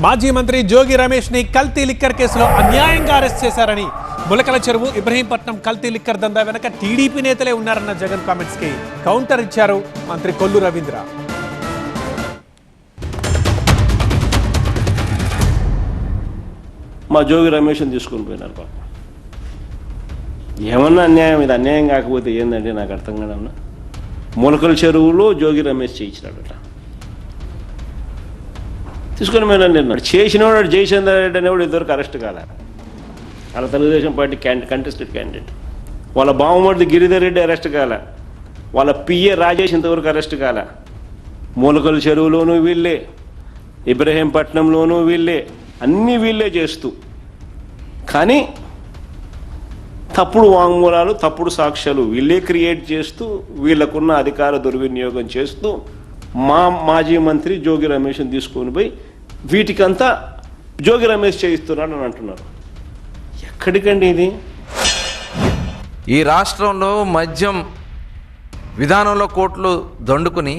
మాజీ మంత్రి జోగి రమేష్ ని కల్తీ లిక్కర్ కేసులో అన్యాయంగా అరెస్ట్ చేశారని ములకల చెరువు ఇబ్రహీంపట్నం కల్తీ లిక్కర్ దందా వెనక టీడీపీ నేతలే ఉన్నారన్న జగన్ కామెంట్స్ కి కౌంటర్ ఇచ్చారు మంత్రి కొల్లు రవీంద్ర. మా జోగి రమేష్ని తీసుకొని పోయినారు పాప. ఏమన్నా అన్యాయం, ఇది అన్యాయం కాకపోతే ఏందంటే నాకు అర్థం కాదన్నా. ములకల చెరువులో జోగి రమేష్ చేయించినాడట, తీసుకొని పోయినాడు. అన్నాడు చేసినవాడు జయచంద్ర రెడ్డి అనేవాడు ఇద్దరికి అరెస్ట్ కాలే. వాళ్ళ తెలుగుదేశం పార్టీ కంటెస్టెడ్ క్యాండిడేట్. వాళ్ళ బావమరిది గిరిధర్ రెడ్డి అరెస్ట్ కాలే. వాళ్ళ పిఏ రాజేష్ ఇంతవరకు అరెస్ట్ కాలే. ములకల చెరువులోనూ వీళ్ళే, ఇబ్రహీంపట్నంలోనూ వీళ్ళే, అన్నీ వీళ్ళే చేస్తూ, కానీ తప్పుడు వాంగ్మూలాలు, తప్పుడు సాక్ష్యాలు వీళ్ళే క్రియేట్ చేస్తూ, వీళ్ళకున్న అధికార దుర్వినియోగం చేస్తూ మాజీ మంత్రి జోగి రమేష్ని తీసుకొని పోయి వీటికంతా జోగి రమేష్ చేయిస్తున్నాడు అని అంటున్నారు. ఎక్కడికండి ఇది? ఈ రాష్ట్రంలో మద్యం విధానంలో కోట్లు దండుకుని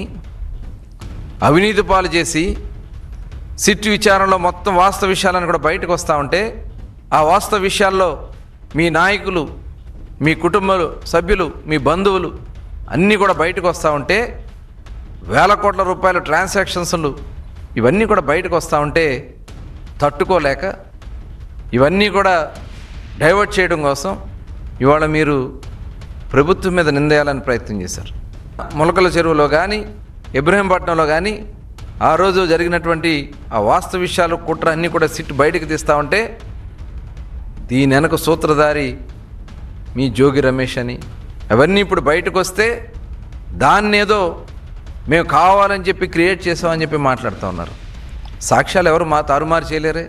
అవినీతి పాలు చేసి సిట్ విచారణలో మొత్తం వాస్తవ విషయాలను కూడా బయటకు వస్తూ ఉంటే, ఆ వాస్తవ విషయాల్లో మీ నాయకులు, మీ కుటుంబ సభ్యులు, మీ బంధువులు అన్నీ కూడా బయటకు వస్తూ ఉంటే, వేల కోట్ల రూపాయల ట్రాన్సాక్షన్స్లు ఇవన్నీ కూడా బయటకు వస్తూ ఉంటే తట్టుకోలేక ఇవన్నీ కూడా డైవర్ట్ చేయడం కోసం ఇవాళ మీరు ప్రభుత్వం మీద నిందేయాలని ప్రయత్నం చేశారు. ములకల చెరువులో కానీ ఇబ్రహీంపట్నంలో కానీ ఆ రోజు జరిగినటువంటి ఆ వాస్తవ విషయాలు, కుట్ర అన్నీ కూడా సిట్ బయటకు తీస్తూ ఉంటే దీని వెనక సూత్రధారి మీ జోగి రమేష్ అని, అవన్నీ ఇప్పుడు బయటకు వస్తే దాన్ని ఏదో మేము కావాలని చెప్పి క్రియేట్ చేసామని చెప్పి మాట్లాడుతూ ఉన్నారు. సాక్ష్యాలు ఎవరు తారుమారు చేయలేరే.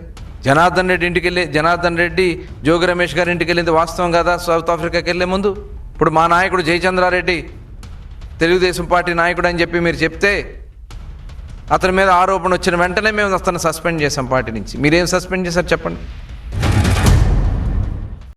జనార్దన్ రెడ్డి ఇంటికి వెళ్ళి, జనార్దన్ రెడ్డి జోగి రమేష్ గారి ఇంటికి వెళ్ళింది వాస్తవం కదా సౌత్ ఆఫ్రికాకి వెళ్ళే ముందు. ఇప్పుడు మా నాయకుడు జయచంద్రారెడ్డి తెలుగుదేశం పార్టీ నాయకుడు అని చెప్పి మీరు చెప్తే అతని మీద ఆరోపణ వచ్చిన వెంటనే మేము అతను సస్పెండ్ చేసాం పార్టీ నుంచి. మీరేం సస్పెండ్ చేశారు చెప్పండి?